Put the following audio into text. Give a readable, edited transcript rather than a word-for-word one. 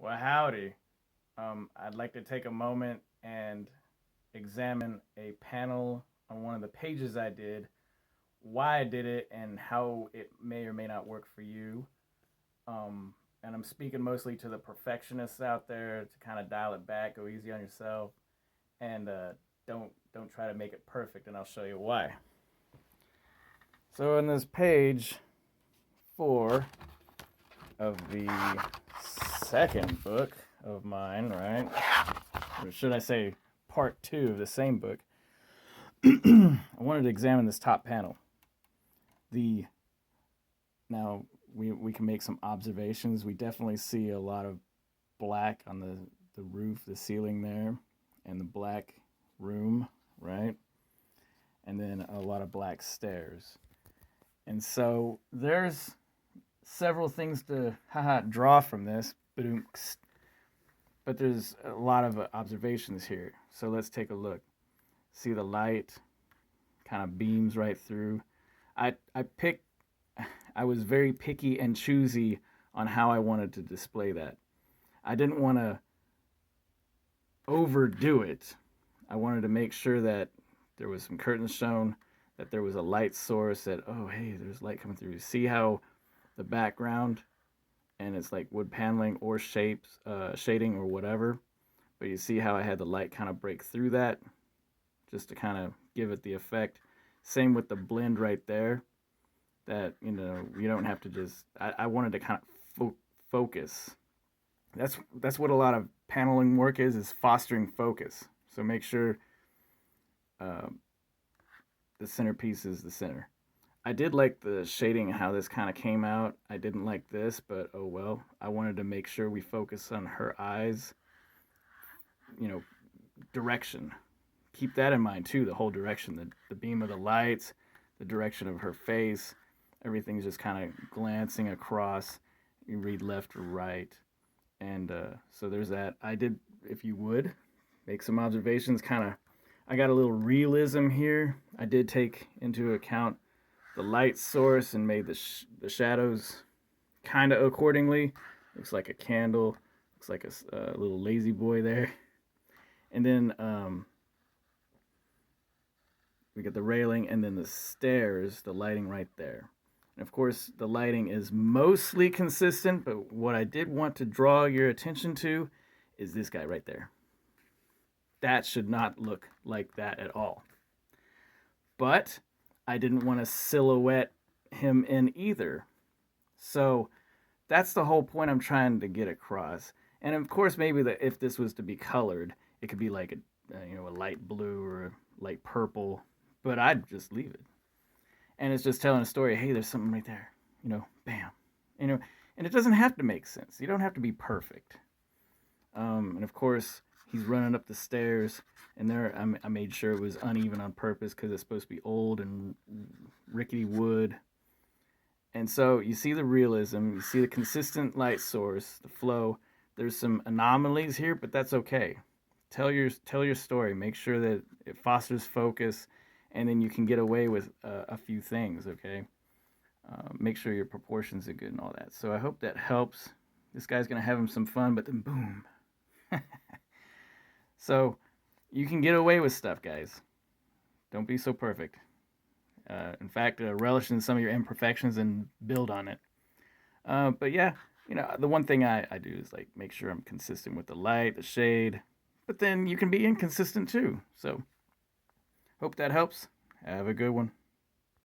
Well, howdy. I'd like to take a moment and examine a panel on one of the pages I did, why I did it, and how it may or may not work for you. And I'm speaking mostly to the perfectionists out there to kind of dial it back, go easy on yourself, and don't try to make it perfect. And I'll show you why. So in this page 4 of the second book of mine, right? Or should I say part 2 of the same book? I wanted to examine this top panel. Now we can make some observations. We definitely see a lot of black on the roof, the ceiling there, and the black room, right? And then a lot of black stairs. And so there's several things to draw from this, but there's a lot of observations here. So let's take a look. See the light kind of beams right through. I was very picky and choosy on how I wanted to display that. I didn't want to overdo it. I wanted to make sure that there was some curtains shown, that there was a light source, that, oh, hey, there's light coming through. See how the background, and it's like wood paneling or shapes, shading or whatever, but you see how I had the light kind of break through that just to kind of give it the effect. Same with the blend right there, that, you don't have to just, I wanted to kind of focus. That's what a lot of paneling work is fostering focus. So make sure the centerpiece is the center. I did like the shading, how this kind of came out. I didn't like this, but oh well. I wanted to make sure we focus on her eyes, direction. Keep that in mind too, the whole direction, the beam of the lights, the direction of her face, everything's just kind of glancing across. You read left or right. And so there's that. I did, if you would, make some observations, I got a little realism here. I did take into account the light source and made the shadows kind of accordingly. Looks like a candle. Looks like a little lazy boy there. And then we get the railing and then the stairs, the lighting right there. And of course, the lighting is mostly consistent, but what I did want to draw your attention to is this guy right there. That should not look like that at all. But I didn't want to silhouette him in either. So that's the whole point I'm trying to get across. And of course, maybe if this was to be colored, it could be like a light blue or a light purple, but I'd just leave it. And it's just telling a story. Hey, there's something right there. Bam. And it doesn't have to make sense. You don't have to be perfect. And of course, he's running up the stairs, and there I made sure it was uneven on purpose because it's supposed to be old and rickety wood. And so you see the realism, you see the consistent light source, the flow. There's some anomalies here, but that's okay. Tell your story. Make sure that it fosters focus, and then you can get away with a few things, okay? Make sure your proportions are good and all that. So I hope that helps. This guy's going to have him some fun, but then boom. So you can get away with stuff, guys. Don't be so perfect. In fact, relish in some of your imperfections and build on it. But yeah, the one thing I do is like make sure I'm consistent with the light, the shade, but then you can be inconsistent too. So hope that helps. Have a good one.